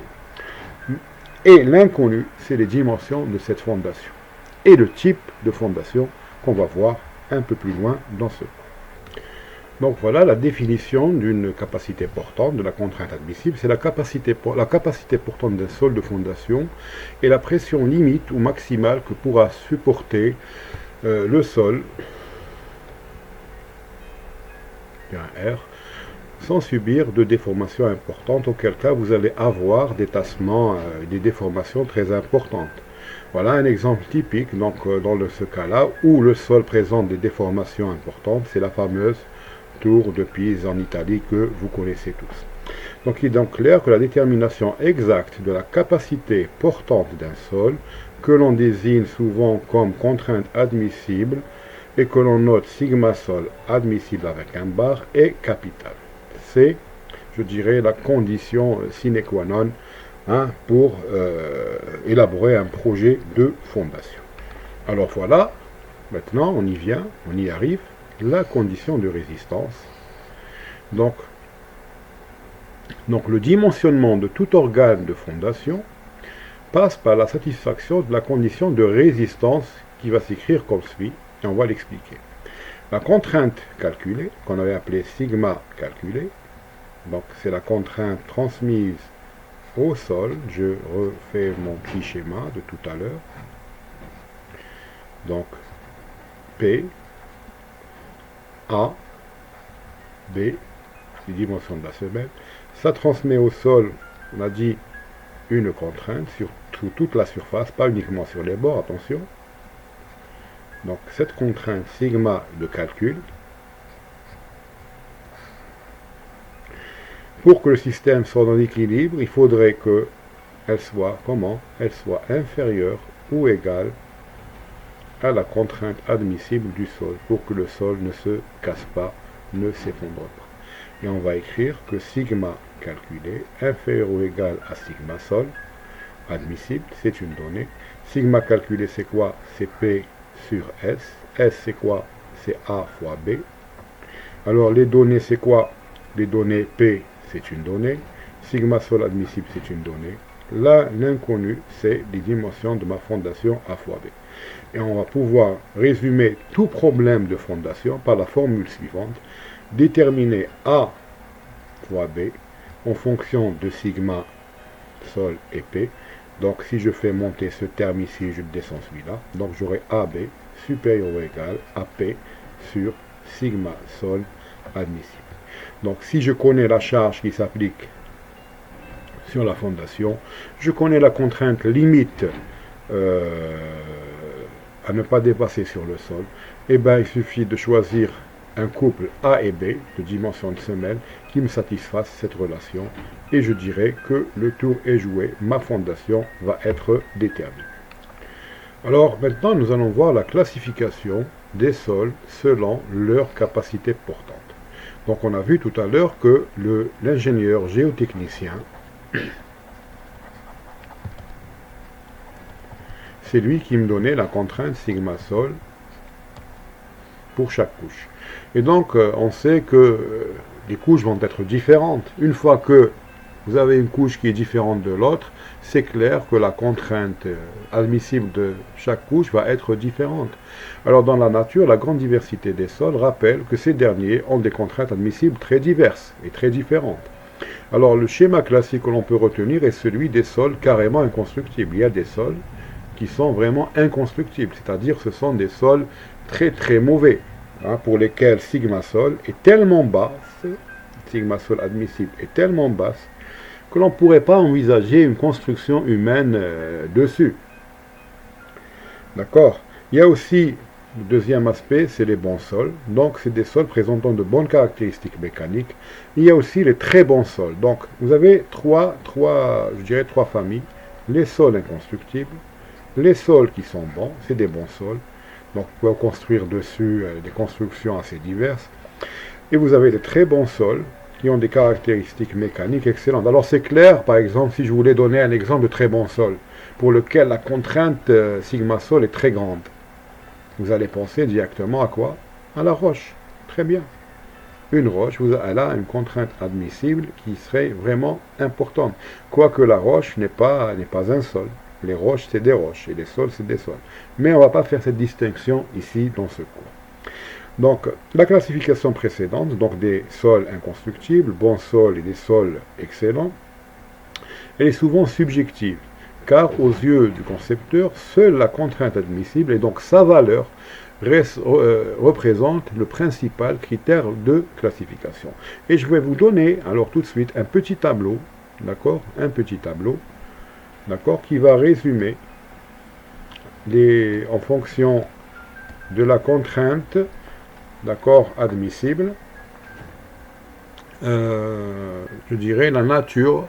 A: Et l'inconnu, c'est les dimensions de cette fondation. Et le type de fondation qu'on va voir un peu plus loin dans ce cours. Donc voilà la définition d'une capacité portante, de la contrainte admissible. C'est la capacité portante d'un sol de fondation et la pression limite ou maximale que pourra supporter le sol, R, sans subir de déformations importantes, auquel cas vous allez avoir des tassements, des déformations très importantes. Voilà un exemple typique, donc dans ce cas-là, où le sol présente des déformations importantes, c'est la fameuse tour de Pise en Italie que vous connaissez tous. Donc il est donc clair que la détermination exacte de la capacité portante d'un sol, que l'on désigne souvent comme contrainte admissible, et que l'on note sigma sol admissible avec un bar, est capitale. C'est, je dirais, la condition sine qua non pour élaborer un projet de fondation. Alors voilà, maintenant on y vient, on y arrive, la condition de résistance. Donc le dimensionnement de tout organe de fondation passe par la satisfaction de la condition de résistance qui va s'écrire comme suit, et on va l'expliquer. La contrainte calculée, qu'on avait appelée sigma calculée, donc c'est la contrainte transmise au sol. Je refais mon petit schéma de tout à l'heure. Donc P, A, B, les dimensions de la semelle. Ça transmet au sol, on a dit, une contrainte sur toute la surface, pas uniquement sur les bords, attention. Donc cette contrainte sigma de calcul, pour que le système soit en équilibre, il faudrait qu'elle soit, comment? Elle soit inférieure ou égale à la contrainte admissible du sol, pour que le sol ne se casse pas, ne s'effondre pas. Et on va écrire que sigma calculé inférieur ou égal à sigma sol admissible, c'est une donnée. Sigma calculé, c'est quoi? C'est P sur S. S, c'est quoi? C'est A fois B. Alors les données, c'est quoi? Les données P, c'est une donnée. Sigma sol admissible, c'est une donnée. Là, l'inconnu, c'est les dimensions de ma fondation A fois B. Et on va pouvoir résumer tout problème de fondation par la formule suivante. Déterminer A fois B en fonction de sigma sol et P. Donc si je fais monter ce terme ici, je descends celui-là. Donc j'aurai AB supérieur ou égal à P sur sigma sol admissible. Donc si je connais la charge qui s'applique sur la fondation, je connais la contrainte limite à ne pas dépasser sur le sol, et bien il suffit de choisir un couple A et B de dimension de semelle qui me satisfasse cette relation, et je dirais que le tour est joué, ma fondation va être déterminée. Alors maintenant nous allons voir la classification des sols selon leur capacité portante. Donc on a vu tout à l'heure que l'ingénieur géotechnicien, c'est lui qui me donnait la contrainte sigma sol pour chaque couche. Et donc on sait que les couches vont être différentes. Une fois que vous avez une couche qui est différente de l'autre, c'est clair que la contrainte admissible de chaque couche va être différente. Alors dans la nature, la grande diversité des sols rappelle que ces derniers ont des contraintes admissibles très diverses et très différentes. Alors le schéma classique que l'on peut retenir est celui des sols carrément inconstructibles. Il y a des sols qui sont vraiment inconstructibles, c'est-à-dire ce sont des sols très très mauvais, pour lesquels sigma sol est tellement basse, sigma sol admissible est tellement basse, que l'on ne pourrait pas envisager une construction humaine dessus. D'accord? Il y a aussi le deuxième aspect, c'est les bons sols. Donc, c'est des sols présentant de bonnes caractéristiques mécaniques. Il y a aussi les très bons sols. Donc, vous avez trois familles. Les sols inconstructibles, les sols qui sont bons, c'est des bons sols. Donc, vous pouvez construire dessus des constructions assez diverses. Et vous avez les très bons sols qui ont des caractéristiques mécaniques excellentes. Alors, c'est clair, par exemple, si je voulais donner un exemple de très bon sol, pour lequel la contrainte sigma sol est très grande. Vous allez penser directement à quoi? À la roche. Très bien. Une roche, elle a une contrainte admissible qui serait vraiment importante. Quoique la roche n'est pas un sol. Les roches, c'est des roches, et les sols, c'est des sols. Mais on ne va pas faire cette distinction ici dans ce cours. Donc, la classification précédente, donc des sols inconstructibles, bons sols et des sols excellents, elle est souvent subjective. Car aux yeux du concepteur, seule la contrainte admissible et donc sa valeur représente le principal critère de classification. Et je vais vous donner alors tout de suite un petit tableau, d'accord, un petit tableau, d'accord, qui va résumer en fonction de la contrainte, d'accord, admissible, je dirais, la nature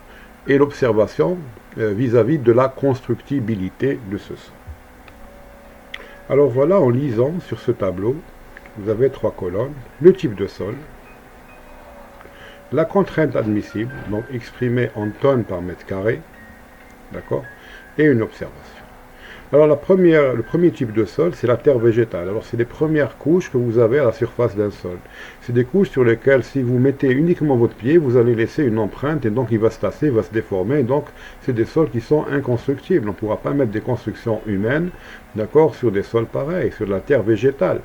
A: et l'observation vis-à-vis de la constructibilité de ce sol. Alors voilà, en lisant sur ce tableau, vous avez 3 colonnes, le type de sol, la contrainte admissible, donc exprimée en tonnes par mètre carré, d'accord, et une observation. Alors le premier type de sol, c'est la terre végétale. Alors c'est les premières couches que vous avez à la surface d'un sol. C'est des couches sur lesquelles, si vous mettez uniquement votre pied, vous allez laisser une empreinte et donc il va se tasser, il va se déformer. Donc c'est des sols qui sont inconstructibles. On ne pourra pas mettre des constructions humaines, d'accord, sur des sols pareils, sur de la terre végétale.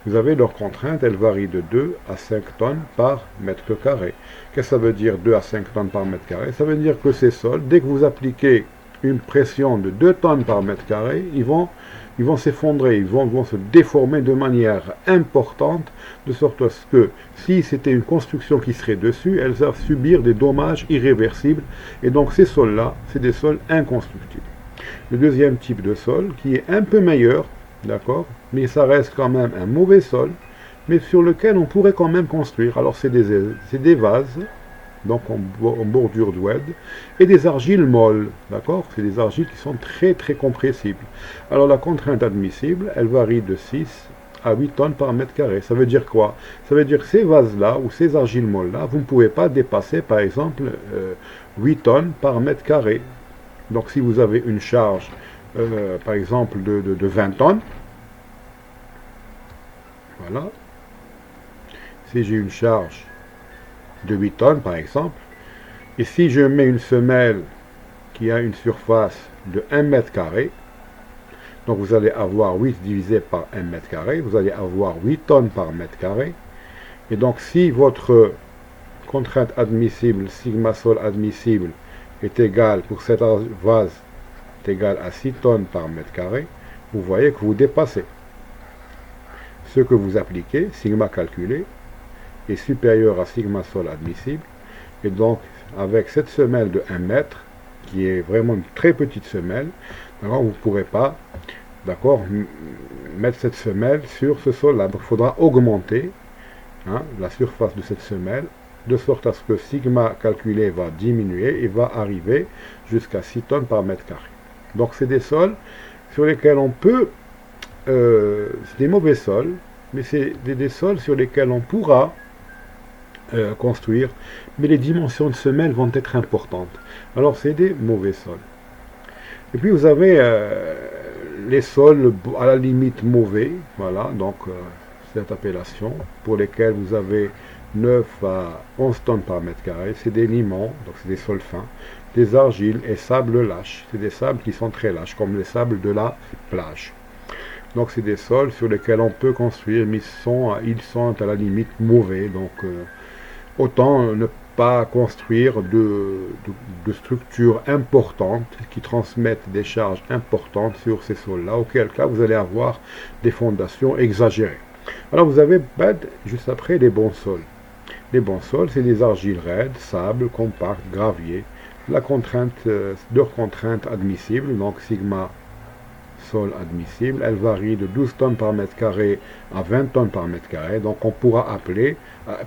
A: Vous avez leurs contraintes, elles varient de 2 à 5 tonnes par mètre carré. Qu'est-ce que ça veut dire 2 à 5 tonnes par mètre carré? Ça veut dire que ces sols, dès que vous appliquez une pression de 2 tonnes par mètre carré, ils vont s'effondrer, ils vont se déformer de manière importante, de sorte à ce que, si c'était une construction qui serait dessus, elles vont subir des dommages irréversibles, et donc ces sols-là, c'est des sols inconstructibles. Le deuxième type de sol, qui est un peu meilleur, d'accord, mais ça reste quand même un mauvais sol, mais sur lequel on pourrait quand même construire. Alors c'est des vases, donc en bordure d'oued, et des argiles molles, d'accord? C'est des argiles qui sont très très compressibles. Alors la contrainte admissible, elle varie de 6 à 8 tonnes par mètre carré. Ça veut dire quoi? Ça veut dire que ces vases-là, ou ces argiles molles-là, vous ne pouvez pas dépasser, par exemple, 8 tonnes par mètre carré. Donc si vous avez une charge, par exemple, de 20 tonnes, voilà, si j'ai une charge de 8 tonnes par exemple, et si je mets une semelle qui a une surface de 1 mètre carré, donc vous allez avoir 8 divisé par 1 mètre carré, vous allez avoir 8 tonnes par mètre carré, et donc si votre contrainte admissible, sigma sol admissible, est égale, pour cet vase, est égale à 6 tonnes par mètre carré, vous voyez que vous dépassez. Ce que vous appliquez, sigma calculé, est supérieur à sigma sol admissible, et donc avec cette semelle de 1 mètre, qui est vraiment une très petite semelle, vous ne pourrez pas, d'accord, mettre cette semelle sur ce sol-là. Donc il faudra augmenter la surface de cette semelle, de sorte à ce que sigma calculé va diminuer et va arriver jusqu'à 6 tonnes par mètre carré. Donc c'est des sols sur lesquels on peut, c'est des mauvais sols, mais c'est des sols sur lesquels on pourra construire, mais les dimensions de semelle vont être importantes. Alors c'est des mauvais sols. Et puis vous avez les sols à la limite mauvais, voilà, donc cette appellation, pour lesquels vous avez 9 à 11 tonnes par mètre carré, c'est des limons, donc c'est des sols fins, des argiles et sables lâches, c'est des sables qui sont très lâches, comme les sables de la plage. Donc c'est des sols sur lesquels on peut construire, mais ils sont à la limite mauvais, donc autant ne pas construire de structures importantes qui transmettent des charges importantes sur ces sols-là, auquel cas vous allez avoir des fondations exagérées. Alors vous avez juste après les bons sols. Les bons sols, c'est des argiles raides, sable, compact, gravier. Leur contrainte admissible, donc sigma sol admissible, elle varie de 12 tonnes par mètre carré à 20 tonnes par mètre carré. Donc on pourra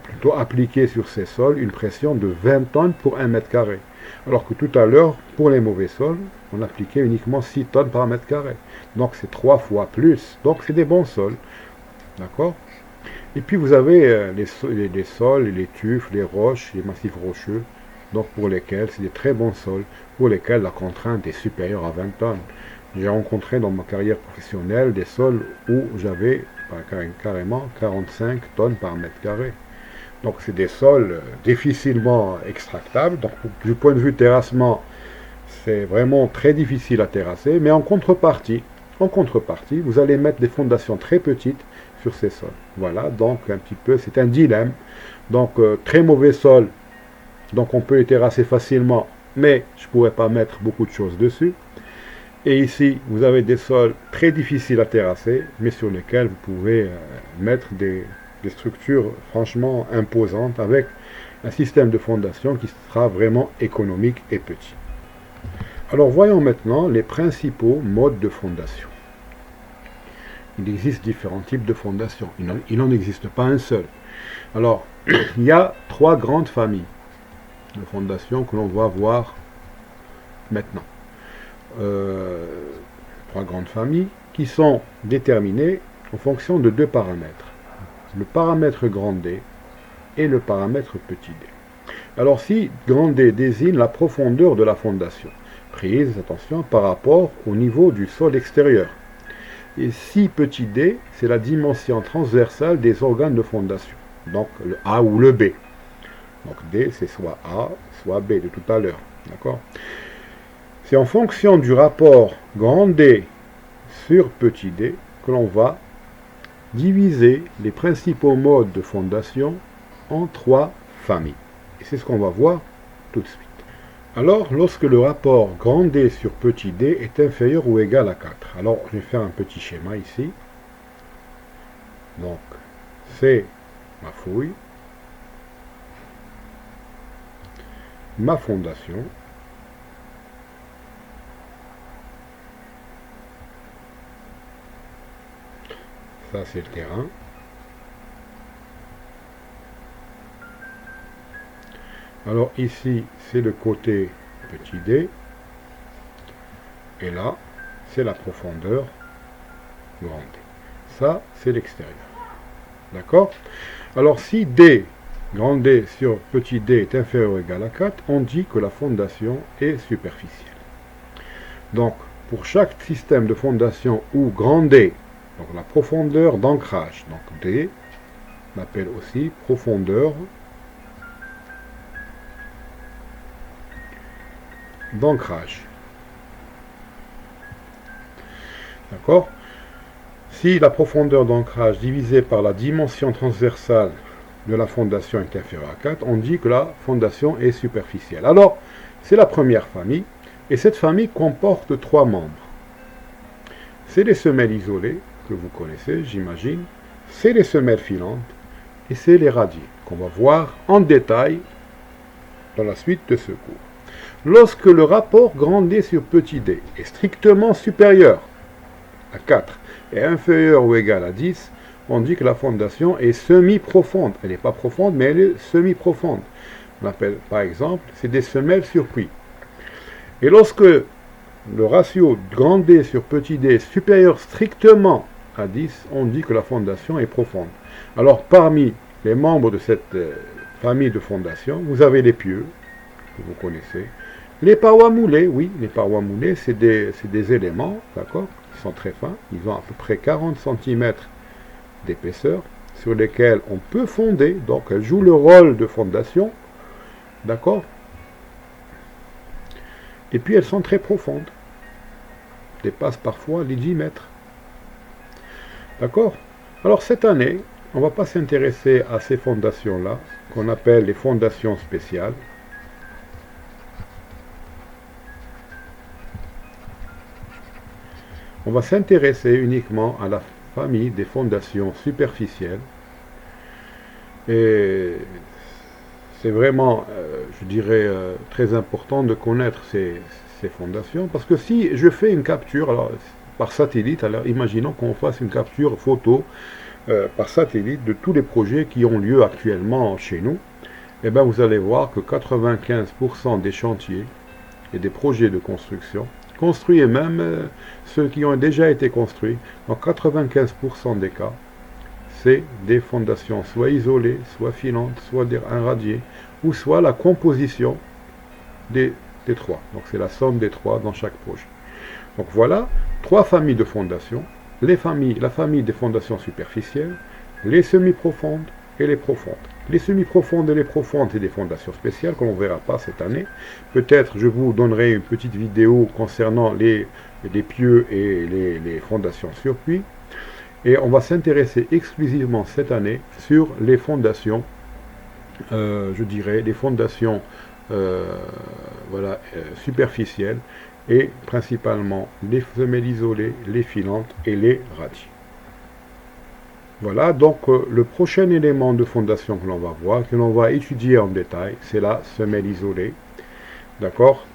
A: plutôt appliquer sur ces sols une pression de 20 tonnes pour 1 mètre carré. Alors que tout à l'heure, pour les mauvais sols, on appliquait uniquement 6 tonnes par mètre carré. Donc c'est 3 fois plus. Donc c'est des bons sols. D'accord? Et puis vous avez les sols, les tufs, les roches, les massifs rocheux, donc pour lesquels c'est des très bons sols, pour lesquels la contrainte est supérieure à 20 tonnes. J'ai rencontré dans ma carrière professionnelle des sols où j'avais carrément 45 tonnes par mètre carré. Donc c'est des sols difficilement extractables. Donc du point de vue terrassement, c'est vraiment très difficile à terrasser. Mais en contrepartie, vous allez mettre des fondations très petites sur ces sols. Voilà, donc un petit peu, c'est un dilemme. Donc très mauvais sol, donc on peut les terrasser facilement, mais je ne pourrais pas mettre beaucoup de choses dessus. Et ici, vous avez des sols très difficiles à terrasser, mais sur lesquels vous pouvez mettre des structures franchement imposantes avec un système de fondation qui sera vraiment économique et petit. Alors voyons maintenant les principaux modes de fondation. Il existe différents types de fondations. Il n'en existe pas un seul. Alors, il y a 3 grandes familles de fondations que l'on va voir maintenant. 3 grandes familles qui sont déterminées en fonction de 2 paramètres. Le paramètre grand D et le paramètre petit d. Alors si grand D désigne la profondeur de la fondation, prise, attention, par rapport au niveau du sol extérieur. Et si petit d, c'est la dimension transversale des organes de fondation, donc le A ou le B. Donc D, c'est soit A, soit B de tout à l'heure. D'accord ? C'est en fonction du rapport grand D sur petit d que l'on va diviser les principaux modes de fondation en 3 familles. Et c'est ce qu'on va voir tout de suite. Alors, lorsque le rapport grand D sur petit d est inférieur ou égal à 4. Alors, je vais faire un petit schéma ici. Donc, c'est ma fouille, ma fondation, ça c'est le terrain, alors ici c'est le côté petit d, et là c'est la profondeur grand D. Ça c'est l'extérieur. D'accord? Alors si D, grand D sur petit d est inférieur ou égal à 4, on dit que la fondation est superficielle. Donc pour chaque système de fondation où grand D, donc la profondeur d'ancrage, donc D, on appelle aussi profondeur d'ancrage. D'accord? Si la profondeur d'ancrage divisée par la dimension transversale de la fondation est inférieure à 4, on dit que la fondation est superficielle. Alors, c'est la première famille, et cette famille comporte 3 membres. C'est les semelles isolées, que vous connaissez, j'imagine, c'est les semelles filantes, et c'est les radiers, qu'on va voir en détail dans la suite de ce cours. Lorsque le rapport grand D sur petit d est strictement supérieur à 4 et inférieur ou égal à 10, on dit que la fondation est semi-profonde. Elle n'est pas profonde, mais elle est semi-profonde. On appelle, par exemple, c'est des semelles sur puits. Et lorsque le ratio grand D sur petit d est supérieur strictement à 10, on dit que la fondation est profonde. Alors, parmi les membres de cette famille de fondation, vous avez les pieux, que vous connaissez. Les parois moulées, oui, les parois moulées, c'est des éléments, d'accord, qui sont très fins. Ils ont à peu près 40 cm d'épaisseur, sur lesquels on peut fonder, donc elles jouent le rôle de fondation, d'accord. Et puis elles sont très profondes, dépassent parfois les 10 mètres. D'accord? Alors cette année, on ne va pas s'intéresser à ces fondations-là, qu'on appelle les fondations spéciales. On va s'intéresser uniquement à la famille des fondations superficielles. Et c'est vraiment, je dirais, très important de connaître ces fondations, parce que si je fais une capture alors, par satellite, alors imaginons qu'on fasse une capture photo par satellite de tous les projets qui ont lieu actuellement chez nous, et bien vous allez voir que 95% des chantiers et des projets de construction, construits et même ceux qui ont déjà été construits, dans 95% des cas, c'est des fondations soit isolées, soit filantes, soit un radier, ou soit la composition des 3. Donc c'est la somme des 3 dans chaque projet. Donc voilà, 3 familles de fondations, la famille des fondations superficielles, les semi-profondes et les profondes. Les semi-profondes et les profondes, c'est des fondations spéciales qu'on ne verra pas cette année. Peut-être je vous donnerai une petite vidéo concernant les pieux et les fondations sur puits. Et on va s'intéresser exclusivement cette année sur les fondations, je dirais, les fondations superficielles, et principalement les semelles isolées, les filantes et les radiers. Voilà, donc le prochain élément de fondation que l'on va voir, que l'on va étudier en détail, c'est la semelle isolée. D'accord?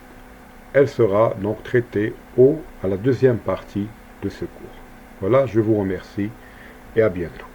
A: Elle sera donc traitée à la deuxième partie de ce cours. Voilà, je vous remercie et à bientôt.